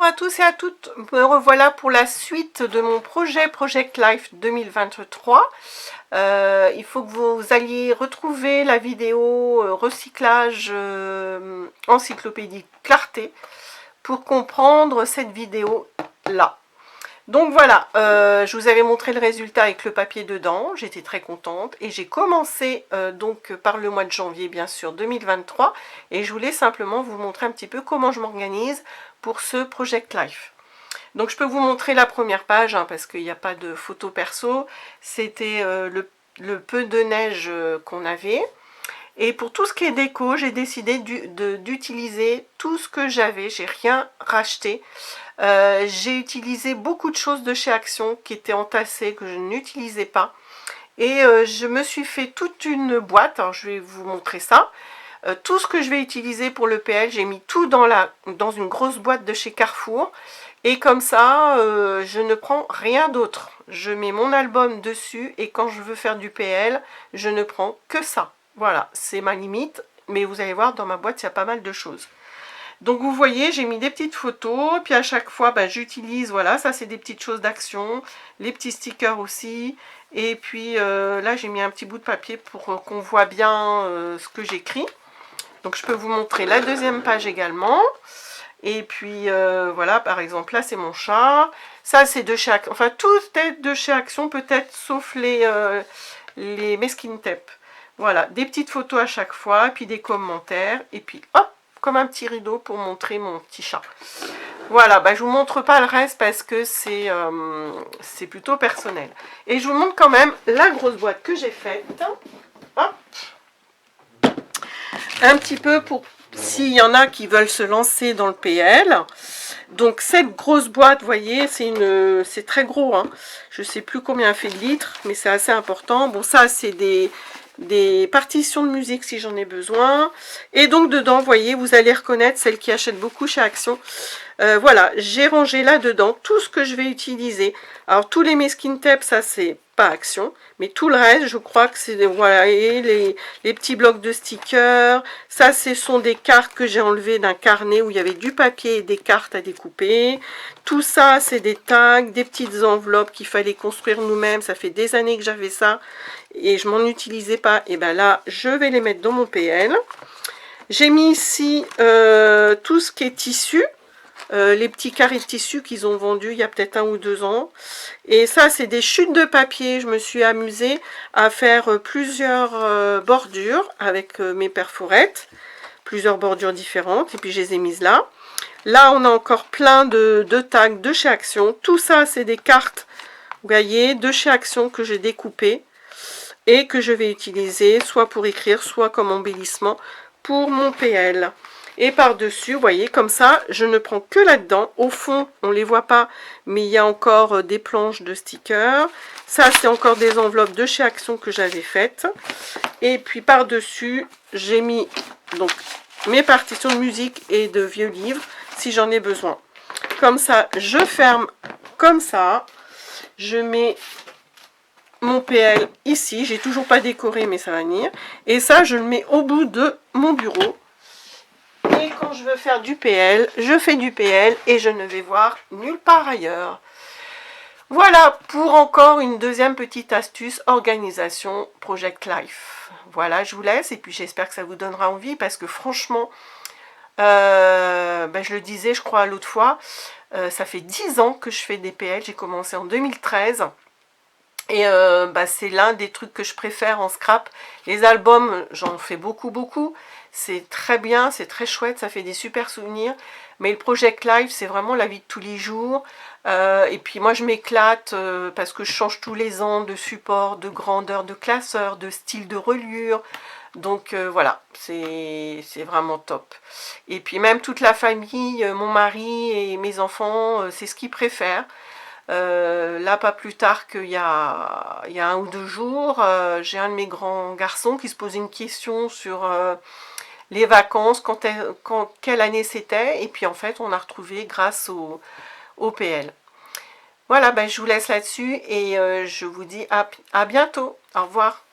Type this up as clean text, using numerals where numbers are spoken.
Bonjour à tous et à toutes, me revoilà pour la suite de mon projet Project Life 2023. Il faut que vous alliez retrouver la vidéo recyclage encyclopédie Clarté pour comprendre cette vidéo là. Donc voilà, je vous avais montré le résultat avec le papier dedans, j'étais très contente et j'ai commencé donc par le mois de janvier bien sûr 2023 et je voulais simplement vous montrer un petit peu comment je m'organise pour ce Project Life. Donc je peux vous montrer la première page hein, parce qu'il n'y a pas de photo perso, c'était le peu de neige qu'on avait. Et pour tout ce qui est déco, j'ai décidé d'utiliser tout ce que j'avais, j'ai rien racheté. J'ai utilisé beaucoup de choses de chez Action qui étaient entassées, que je n'utilisais pas. Et je me suis fait toute une boîte, alors je vais vous montrer ça. Tout ce que je vais utiliser pour le PL, j'ai mis tout dans une grosse boîte de chez Carrefour. Et comme ça, je ne prends rien d'autre. Je mets mon album dessus et quand je veux faire du PL, je ne prends que ça. Voilà, c'est ma limite. Mais vous allez voir, dans ma boîte, il y a pas mal de choses. Donc vous voyez, j'ai mis des petites photos, puis à chaque fois, j'utilise, voilà, ça c'est des petites choses d'Action, les petits stickers aussi, et puis là j'ai mis un petit bout de papier pour qu'on voit bien ce que j'écris. Donc je peux vous montrer la deuxième page également, et puis voilà, par exemple là c'est mon chat, ça c'est de chez Action, enfin tout est de chez Action peut-être, sauf les masking tape. Voilà, des petites photos à chaque fois, puis des commentaires, et puis hop, comme un petit rideau pour montrer mon petit chat. Voilà, je vous montre pas le reste parce que c'est plutôt personnel. Et je vous montre quand même la grosse boîte que j'ai faite. Hop. Un petit peu pour s'il y en a qui veulent se lancer dans le PL. Donc cette grosse boîte, vous voyez, c'est très gros. Hein. Je sais plus combien elle fait de litres, mais c'est assez important. Bon, ça c'est des partitions de musique si j'en ai besoin. Et donc dedans, vous voyez, vous allez reconnaître celles qui achètent beaucoup chez Action. Voilà, j'ai rangé là-dedans tout ce que je vais utiliser. Alors tous les masking tape, ça c'est pas Action, mais tout le reste, je crois que c'est voilà, et les petits blocs de stickers. Ça, ce sont des cartes que j'ai enlevées d'un carnet où il y avait du papier et des cartes à découper. Tout ça, c'est des tags, des petites enveloppes qu'il fallait construire nous-mêmes. Ça fait des années que j'avais ça et je m'en utilisais pas. Et ben là, je vais les mettre dans mon PL. J'ai mis ici tout ce qui est tissu. Les petits carrés de tissu qu'ils ont vendus il y a peut-être 1 ou 2 ans. Et ça, c'est des chutes de papier. Je me suis amusée à faire plusieurs bordures avec mes perforettes. Plusieurs bordures différentes. Et puis, je les ai mises là. Là, on a encore plein de tags de chez Action. Tout ça, c'est des cartes, vous voyez, de chez Action que j'ai découpées et que je vais utiliser soit pour écrire, soit comme embellissement pour mon PL. Et par-dessus, vous voyez, comme ça, je ne prends que là-dedans. Au fond, on ne les voit pas, mais il y a encore des planches de stickers. Ça, c'est encore des enveloppes de chez Action que j'avais faites. Et puis par-dessus, j'ai mis donc mes partitions de musique et de vieux livres, si j'en ai besoin. Comme ça, je ferme comme ça. Je mets mon PL ici. J'ai toujours pas décoré, mais ça va venir. Et ça, je le mets au bout de mon bureau. Et quand je veux faire du PL, je fais du PL et je ne vais voir nulle part ailleurs. Voilà pour encore une deuxième petite astuce organisation Project Life. Voilà, je vous laisse et puis j'espère que ça vous donnera envie parce que franchement, je le disais je crois l'autre fois, ça fait 10 ans que je fais des PL, j'ai commencé en 2013. Et c'est l'un des trucs que je préfère en scrap. Les albums, j'en fais beaucoup. C'est très bien, c'est très chouette, ça fait des super souvenirs. Mais le Project Life, c'est vraiment la vie de tous les jours. Et puis moi, je m'éclate parce que je change tous les ans de support, de grandeur, de classeur, de style de reliure. Donc voilà, c'est vraiment top. Et puis même toute la famille, mon mari et mes enfants, c'est ce qu'ils préfèrent. Là, pas plus tard qu'il y a 1 ou 2 jours, j'ai un de mes grands garçons qui se posait une question sur les vacances, quelle année c'était, et puis en fait, on a retrouvé grâce au PL. Voilà, je vous laisse là-dessus et je vous dis à bientôt. Au revoir.